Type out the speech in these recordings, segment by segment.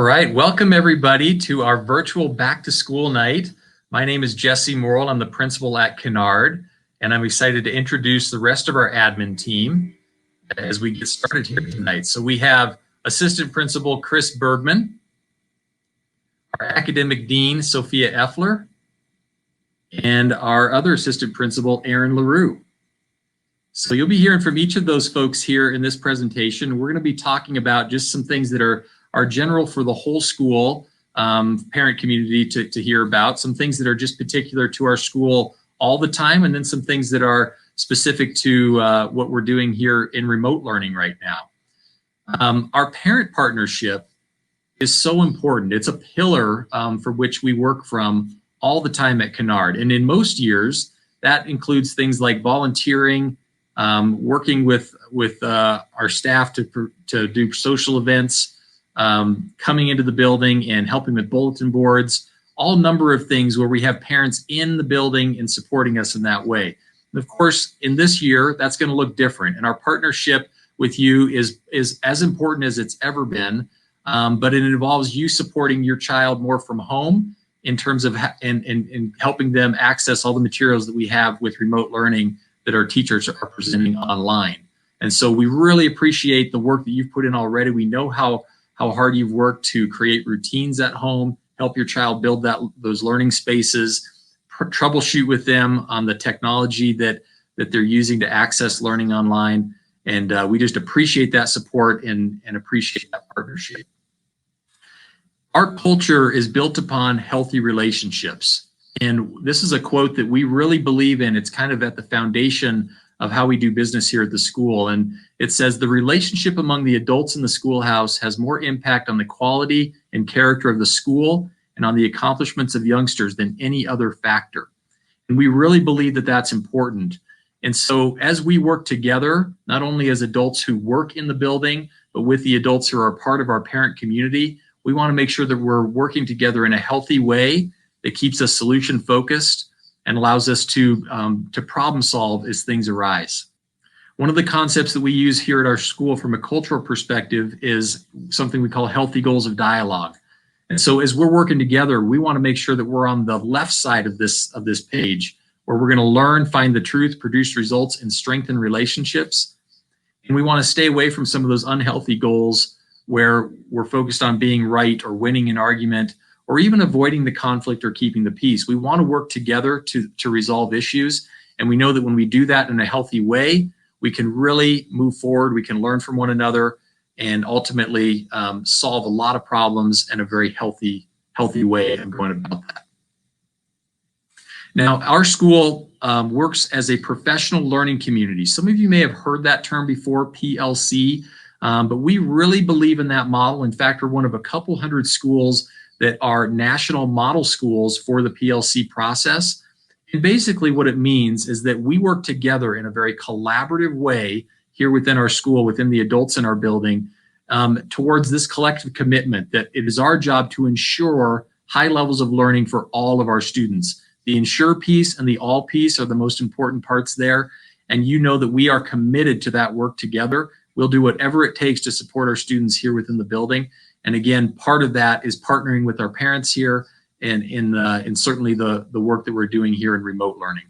right, welcome everybody to our virtual back to school night. My name is Jesse Morrill. I'm the principal at Kinard, and I'm excited to introduce the rest of our admin team as we get started here tonight. So we have Assistant Principal Chris Bergman, our Academic Dean Sophia Effler, and our other Assistant Principal Aaron LaRue. So you'll be hearing from each of those folks here in this presentation. We're going to be talking about just some things that are general for the whole school parent community to hear about, some things that are just particular to our school all the time, and then some things that are specific to what we're doing here in remote learning right now. Our parent partnership is so important. It's a pillar for which we work from all the time at Kinard. And in most years, that includes things like volunteering, working with our staff to do social events, coming into the building and helping with bulletin boards, all number of things where we have parents in the building and supporting us in that way. And of course, in this year, that's going to look different. And our partnership with you is as important as it's ever been, but it involves you supporting your child more from home in terms of and helping them access all the materials that we have with remote learning that our teachers are presenting online. And so we really appreciate the work that you've put in already. We know how hard you've worked to create routines at home, help your child build those learning spaces, troubleshoot with them on the technology that they're using to access learning online. And we just appreciate that support and appreciate that partnership. Our culture is built upon healthy relationships. And this is a quote that we really believe in. It's kind of at the foundation of how we do business here at the school. And it says, the relationship among the adults in the schoolhouse has more impact on the quality and character of the school and on the accomplishments of youngsters than any other factor. And we really believe that that's important. And so as we work together, not only as adults who work in the building, but with the adults who are part of our parent community, we want to make sure that we're working together in a healthy way that keeps us solution focused and allows us to problem solve as things arise. One of the concepts that we use here at our school from a cultural perspective is something we call healthy goals of dialogue. And so as we're working together, we want to make sure that we're on the left side of this page, where we're going to learn, find the truth, produce results, and strengthen relationships. And we want to stay away from some of those unhealthy goals where we're focused on being right or winning an argument, or even avoiding the conflict or keeping the peace. We want to work together to resolve issues. And we know that when we do that in a healthy way, we can really move forward, we can learn from one another, and ultimately solve a lot of problems in a very healthy way of going about that. Now, our school works as a professional learning community. Some of you may have heard that term before, PLC, but we really believe in that model. In fact, we're one of a couple hundred schools that are national model schools for the PLC process. And basically what it means is that we work together in a very collaborative way here within our school, within the adults in our building, towards this collective commitment that it is our job to ensure high levels of learning for all of our students. The ensure piece and the all piece are the most important parts there. And you know that we are committed to that work together. We'll do whatever it takes to support our students here within the building. And again, part of that is partnering with our parents here and certainly the work that we're doing here in remote learning.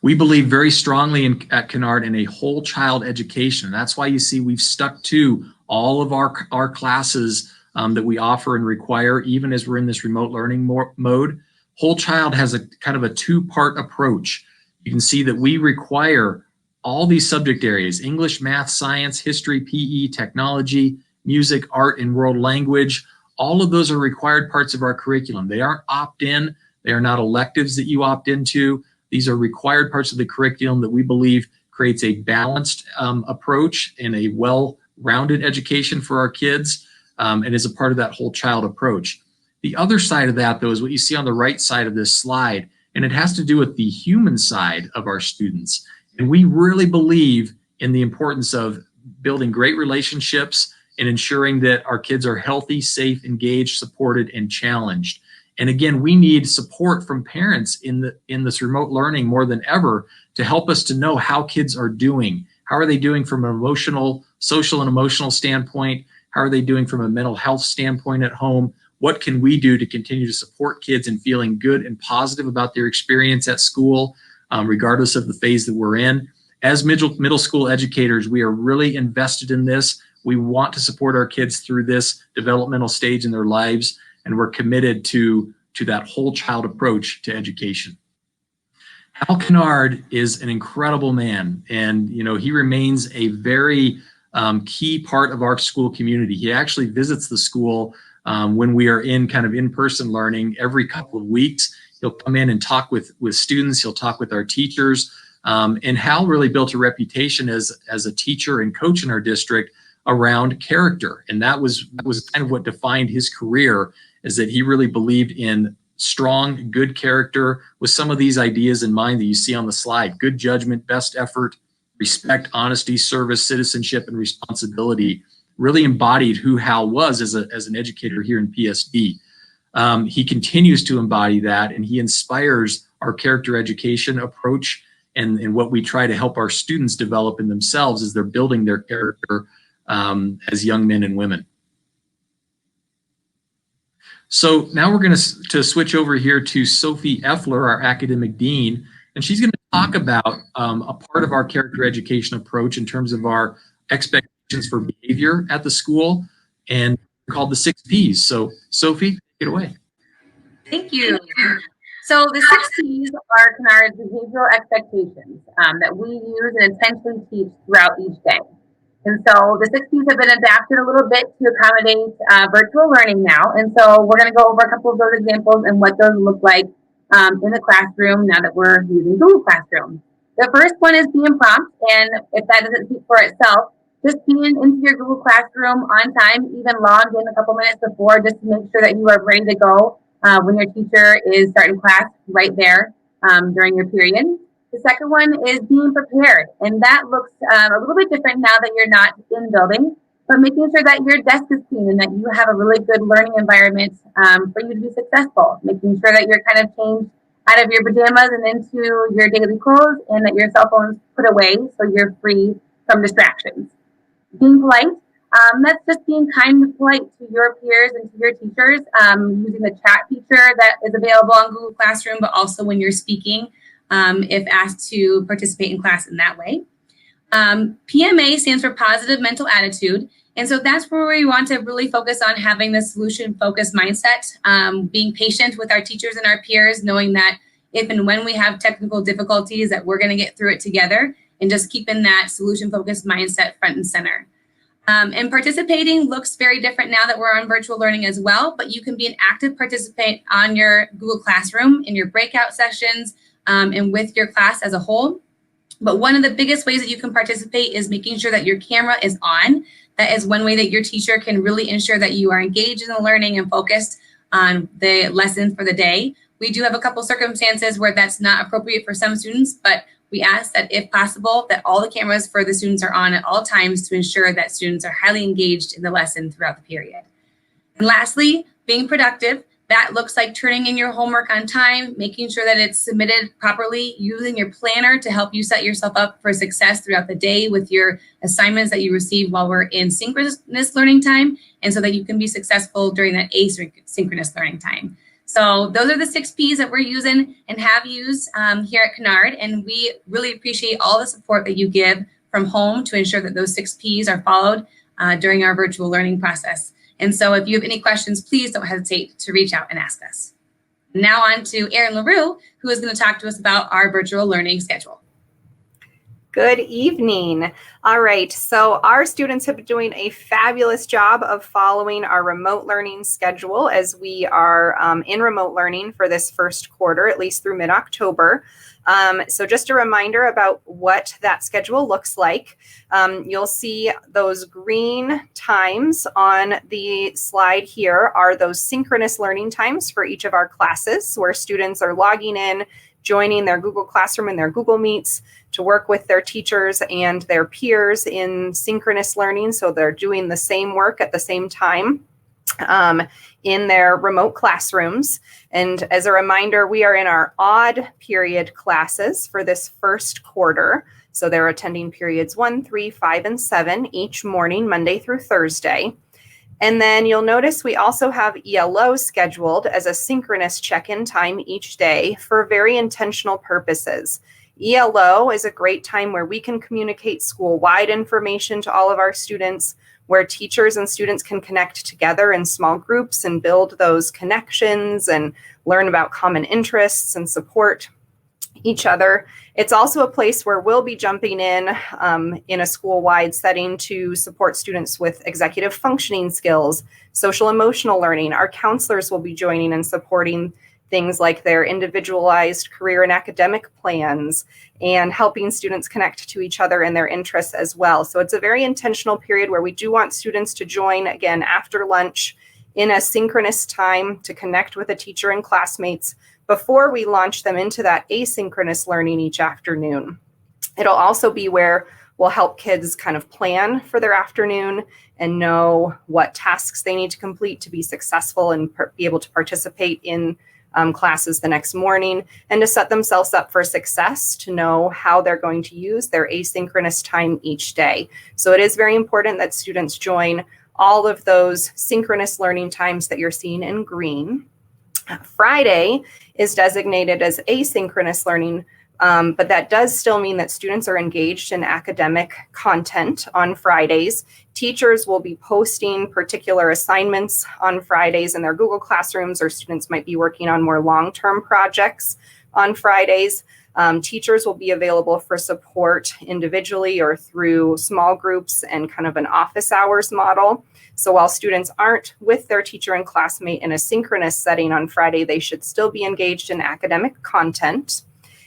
We believe very strongly at Kinard in a whole child education. That's why you see we've stuck to all of our classes that we offer and require, even as we're in this remote learning mode. Whole child has a kind of a two-part approach. You can see that we require all these subject areas: English, math, science, history, PE, technology, music, art, and world language. All of those are required parts of our curriculum. They aren't opt-in. They are not electives that you opt into. These are required parts of the curriculum that we believe creates a balanced approach and a well-rounded education for our kids, and is a part of that whole child approach. The other side of that, though, is what you see on the right side of this slide, and it has to do with the human side of our students. And we really believe in the importance of building great relationships and ensuring that our kids are healthy, safe, engaged, supported, and challenged. And again, we need support from parents in this remote learning more than ever to help us to know how kids are doing. How are they doing from an social and emotional standpoint? How are they doing from a mental health standpoint at home? What can we do to continue to support kids in feeling good and positive about their experience at school, regardless of the phase that we're in? As middle school educators, we are really invested in this. We want to support our kids through this developmental stage in their lives, and we're committed to that whole child approach to education. Hal Canard is an incredible man, and he remains a very key part of our school community. He actually visits the school when we are in kind of in-person learning every couple of weeks. He'll come in and talk with students. He'll talk with our teachers. And Hal really built a reputation as a teacher and coach in our district around character. And that was kind of what defined his career, is that he really believed in strong, good character with some of these ideas in mind that you see on the slide: good judgment, best effort, respect, honesty, service, citizenship, and responsibility. Really embodied who Hal was as an educator here in PSD. He continues to embody that, and he inspires our character education approach and what we try to help our students develop in themselves as they're building their character as young men and women. So now we're going to switch over here to Sophie Effler, our academic dean, and she's going to talk about a part of our character education approach in terms of our expectations for behavior at the school, and called the 6 Ps. So Sophie, take it away. Thank you. So the 6 Ps are Kinard's behavioral expectations that we use and intentionally teach throughout each day. And so the 6 Ps have been adapted a little bit to accommodate virtual learning now. And so we're going to go over a couple of those examples and what those look like in the classroom now that we're using Google Classroom. The first one is being prompt. And if that doesn't speak for itself, just being into your Google Classroom on time, even logged in a couple minutes before, just to make sure that you are ready to go when your teacher is starting class right there during your period. The second one is being prepared, and that looks a little bit different now that you're not in building, but making sure that your desk is clean and that you have a really good learning environment for you to be successful, making sure that you're kind of changed out of your pajamas and into your daily clothes, and that your cell phone's put away so you're free from distractions. Being polite, that's just being kind and polite to your peers and to your teachers, using the chat feature that is available on Google Classroom, but also when you're speaking, if asked to participate in class in that way. PMA stands for positive mental attitude. And so that's where we want to really focus on having the solution-focused mindset, being patient with our teachers and our peers, knowing that if and when we have technical difficulties, that we're going to get through it together, and just keeping that solution-focused mindset front and center. And participating looks very different now that we're on virtual learning as well, but you can be an active participant on your Google Classroom in your breakout sessions, and with your class as a whole. But one of the biggest ways that you can participate is making sure that your camera is on. That is one way that your teacher can really ensure that you are engaged in the learning and focused on the lesson for the day. We do have a couple circumstances where that's not appropriate for some students, but we ask that if possible, that all the cameras for the students are on at all times to ensure that students are highly engaged in the lesson throughout the period. And lastly, being productive. That looks like turning in your homework on time, making sure that it's submitted properly, using your planner to help you set yourself up for success throughout the day with your assignments that you receive while we're in synchronous learning time, and so that you can be successful during that asynchronous learning time. So those are the 6 Ps that we're using and have used here at Kinard, and we really appreciate all the support that you give from home to ensure that those 6 Ps are followed during our virtual learning process. And so if you have any questions, please don't hesitate to reach out and ask us. Now on to Erin LaRue, who is going to talk to us about our virtual learning schedule. Good evening. All right, so our students have been doing a fabulous job of following our remote learning schedule as we are in remote learning for this first quarter, at least through mid-October. So just a reminder about what that schedule looks like. You'll see those green times on the slide here are those synchronous learning times for each of our classes, where students are logging in, joining their Google Classroom and their Google Meets to work with their teachers and their peers in synchronous learning. So they're doing the same work at the same time in their remote classrooms. And as a reminder, we are in our odd period classes for this first quarter. So they're attending periods 1, 3, 5, and 7 each morning, Monday through Thursday. And then you'll notice we also have ELO scheduled as a synchronous check-in time each day for very intentional purposes. ELO is a great time where we can communicate school-wide information to all of our students, where teachers and students can connect together in small groups and build those connections and learn about common interests and support each other. It's also a place where we'll be jumping in a school-wide setting to support students with executive functioning skills, social emotional learning. Our counselors will be joining and supporting things like their individualized career and academic plans and helping students connect to each other and their interests as well. So it's a very intentional period where we do want students to join again after lunch in a synchronous time to connect with a teacher and classmates before we launch them into that asynchronous learning each afternoon. It'll also be where we'll help kids kind of plan for their afternoon and know what tasks they need to complete to be successful and be able to participate in classes the next morning, and to set themselves up for success, to know how they're going to use their asynchronous time each day. So it is very important that students join all of those synchronous learning times that you're seeing in green. Friday is designated as asynchronous learning, but that does still mean that students are engaged in academic content on Fridays. Teachers will be posting particular assignments on Fridays in their Google Classrooms, or students might be working on more long-term projects on Fridays. Teachers will be available for support individually or through small groups and kind of an office hours model. So while students aren't with their teacher and classmate in a synchronous setting on Friday, they should still be engaged in academic content.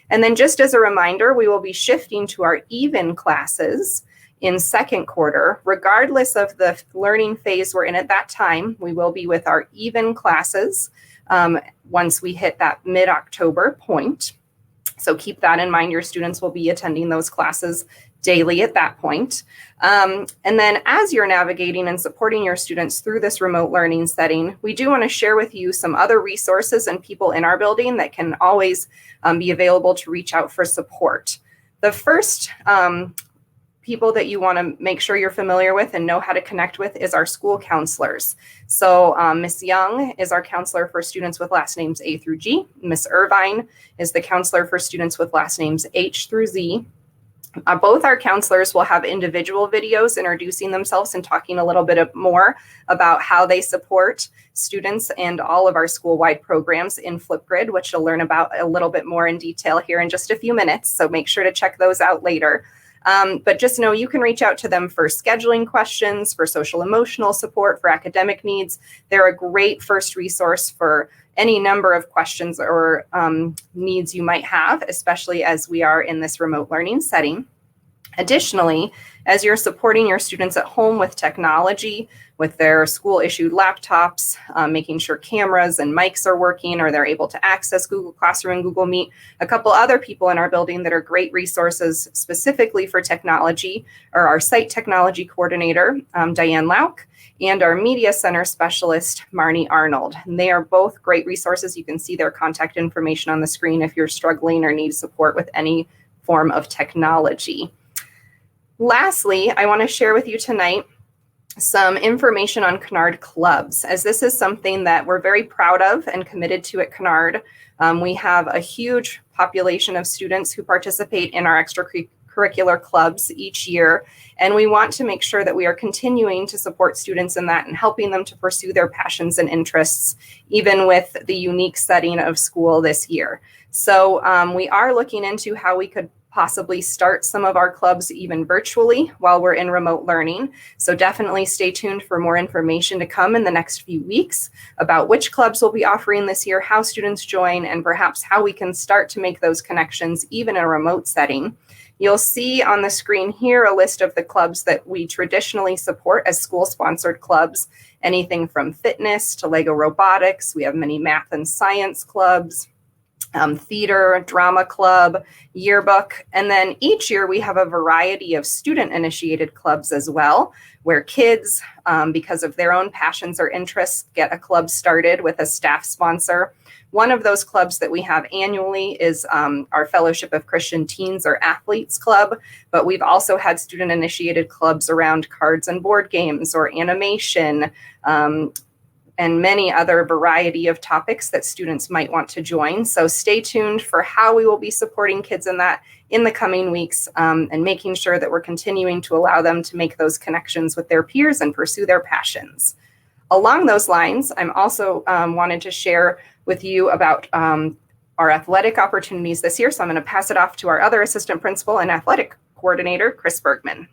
And then just as a reminder, we will be shifting to our even classes in second quarter. Regardless of the learning phase we're in at that time, we will be with our even classes once we hit that mid-October point. So keep that in mind. Your students will be attending those classes daily at that point. And then as you're navigating and supporting your students through this remote learning setting, we do want to share with you some other resources and people in our building that can always be available to reach out for support. The first people that you want to make sure you're familiar with and know how to connect with is our school counselors. So Ms. Young is our counselor for students with last names A through G. Ms. Irvine is the counselor for students with last names H through Z. Both our counselors will have individual videos introducing themselves and talking a little bit more about how they support students and all of our school-wide programs in Flipgrid, which you'll learn about a little bit more in detail here in just a few minutes. So make sure to check those out later. But just know you can reach out to them for scheduling questions, for social emotional support, for academic needs. They're a great first resource for any number of questions or needs you might have, especially as we are in this remote learning setting. Additionally, as you're supporting your students at home with technology, with their school-issued laptops, making sure cameras and mics are working or they're able to access Google Classroom and Google Meet, a couple other people in our building that are great resources specifically for technology are our site technology coordinator, Diane Lauk, and our media center specialist, Marnie Arnold. And they are both great resources. You can see their contact information on the screen if you're struggling or need support with any form of technology. Lastly, I want to share with you tonight some information on Kinard clubs, as this is something that we're very proud of and committed to at Kinard. We have a huge population of students who participate in our extracurricular clubs each year, and we want to make sure that we are continuing to support students in that and helping them to pursue their passions and interests, even with the unique setting of school this year. So we are looking into how we could possibly start some of our clubs even virtually while we're in remote learning. So definitely stay tuned for more information to come in the next few weeks about which clubs we'll be offering this year, how students join, and perhaps how we can start to make those connections even in a remote setting. You'll see on the screen here a list of the clubs that we traditionally support as school-sponsored clubs, anything from fitness to Lego robotics. We have many math and science clubs, theater, drama club, yearbook. And then each year we have a variety of student-initiated clubs as well, where kids, because of their own passions or interests, get a club started with a staff sponsor. One of those clubs that we have annually is our Fellowship of Christian Teens or Athletes Club, but we've also had student-initiated clubs around cards and board games or animation, and many other variety of topics that students might want to join. So stay tuned for how we will be supporting kids in that in the coming weeks, and making sure that we're continuing to allow them to make those connections with their peers and pursue their passions. Along those lines, I'm also wanted to share with you about our athletic opportunities this year. So I'm going to pass it off to our other assistant principal and athletic coordinator, Chris Bergman.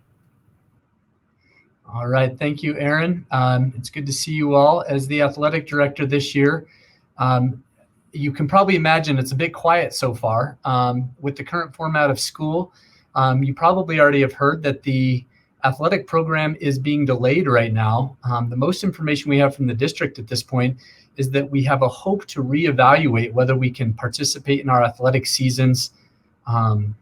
All right. Thank you, Erin. It's good to see you all. As the athletic director this year, you can probably imagine it's a bit quiet so far. With the current format of school, you probably already have heard that the athletic program is being delayed right now. The most information we have from the district at this point is that we have a hope to reevaluate whether we can participate in our athletic seasons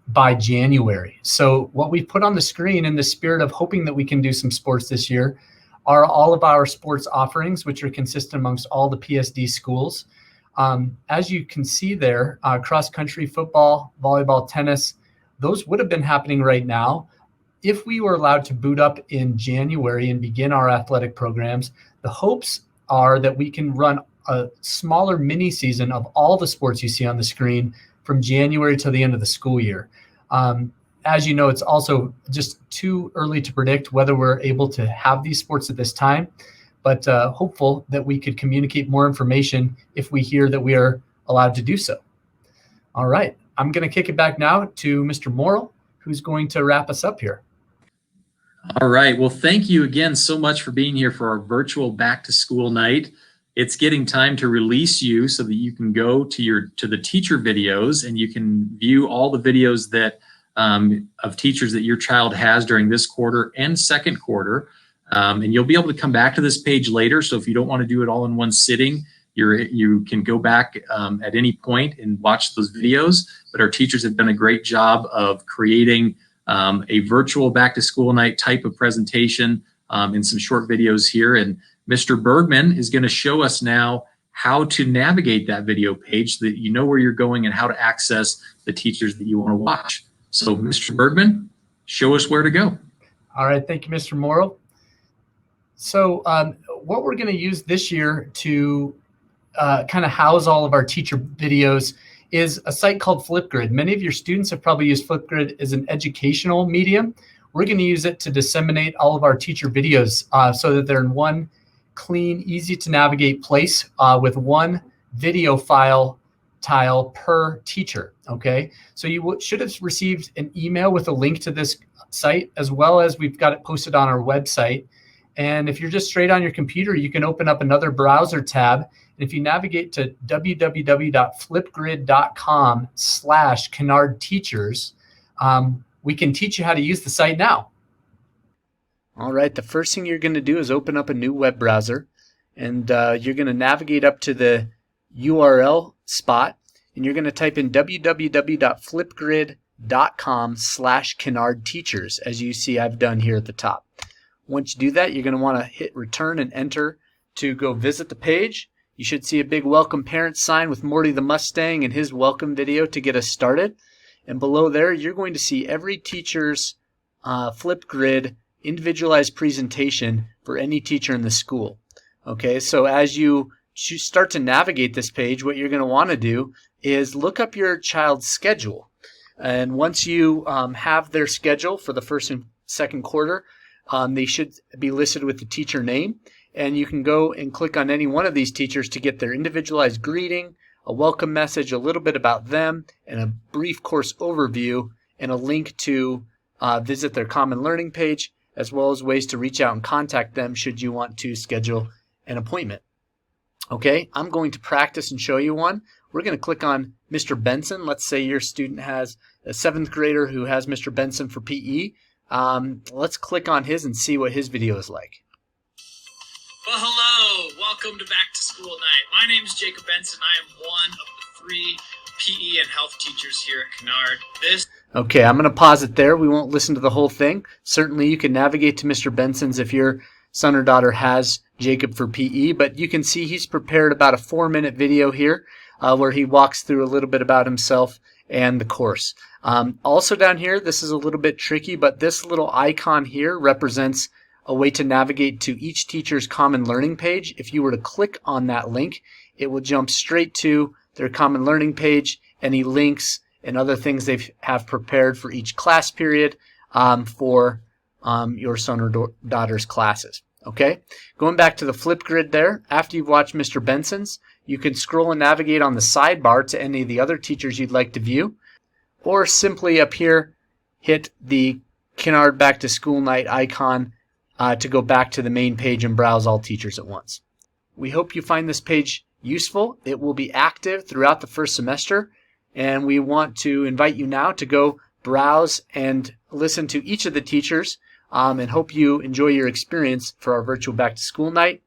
by January. So what we've put on the screen in the spirit of hoping that we can do some sports this year are all of our sports offerings, which are consistent amongst all the PSD schools. As you can see there, cross country, football, volleyball, tennis, those would have been happening right now. If we were allowed to boot up in January and begin our athletic programs, the hopes are that we can run a smaller mini season of all the sports you see on the screen from January to the end of the school year. As you know, it's also just too early to predict whether we're able to have these sports at this time, but hopeful that we could communicate more information if we hear that we are allowed to do so. All right, I'm going to kick it back now to Mr. Morrill, who's going to wrap us up here. All right. Well, thank you again so much for being here for our virtual back to school night. It's getting time to release you so that you can go to the teacher videos and you can view all the videos that of teachers that your child has during this quarter and second quarter. And you'll be able to come back to this page later. So if you don't want to do it all in one sitting, you can go back at any point and watch those videos. But our teachers have done a great job of creating a virtual back to school night type of presentation in some short videos here. And Mr. Bergman is going to show us now how to navigate that video page so that you know where you're going and how to access the teachers that you want to watch. So Mr. Bergman, show us where to go. All right. Thank you, Mr. Morrill. So what we're going to use this year to kind of house all of our teacher videos is a site called Flipgrid. Many of your students have probably used Flipgrid as an educational medium. We're going to use it to disseminate all of our teacher videos so that they're in one clean, easy to navigate place with one video file tile per teacher. Okay, so you should have received an email with a link to this site, as well as we've got it posted on our website. And if you're just straight on your computer, you can open up another browser tab. And if you navigate to www.flipgrid.com/Kinard Teachers, we can teach you how to use the site now. All right, the first thing you're going to do is open up a new web browser, and you're going to navigate up to the URL spot, and you're going to type in www.flipgrid.com/Kinard Teachers, as you see I've done here at the top. Once you do that, you're going to want to hit return and enter to go visit the page. You should see a big welcome parents sign with Morty the Mustang and his welcome video to get us started. And below there, you're going to see every teacher's Flipgrid individualized presentation for any teacher in the school. Okay, so as you start to navigate this page, what you're going to want to do is look up your child's schedule. And once you have their schedule for the first and second quarter, they should be listed with the teacher name. And you can go and click on any one of these teachers to get their individualized greeting, a welcome message, a little bit about them, and a brief course overview, and a link to visit their Common Learning page, as well as ways to reach out and contact them should you want to schedule an appointment. Okay, I'm going to practice and show you one. We're going to click on Mr. Benson. Let's say your student has a 7th grader who has Mr. Benson for PE. Let's click on his and see what his video is like. Well, hello. Welcome to Back to School Night. My name is Jacob Benson. I am one of the 3 PE and health teachers here at Kinard. Okay, I'm going to pause it there. We won't listen to the whole thing. Certainly you can navigate to Mr. Benson's if your son or daughter has Jacob for PE, but you can see he's prepared about a 4-minute video here where he walks through a little bit about himself and the course. Also down here, this is a little bit tricky, but this little icon here represents a way to navigate to each teacher's Common Learning page. If you were to click on that link, it will jump straight to their Common Learning page, any links and other things they have prepared for each class period for your son or daughter's classes. Okay, going back to the flip grid there, after you've watched Mr. Benson's, you can scroll and navigate on the sidebar to any of the other teachers you'd like to view, or simply up here, hit the Kinard Back to School Night icon to go back to the main page and browse all teachers at once. We hope you find this page useful. It will be active throughout the first semester, and we want to invite you now to go browse and listen to each of the teachers and hope you enjoy your experience for our virtual Back to School Night.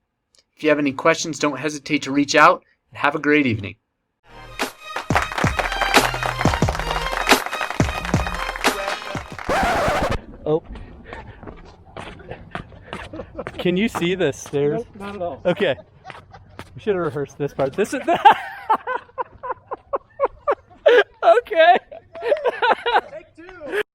If you have any questions, don't hesitate to reach out, and have a great evening. Oh. Can you see the stairs? Nope, not at all. Okay. We should have rehearsed this part. This is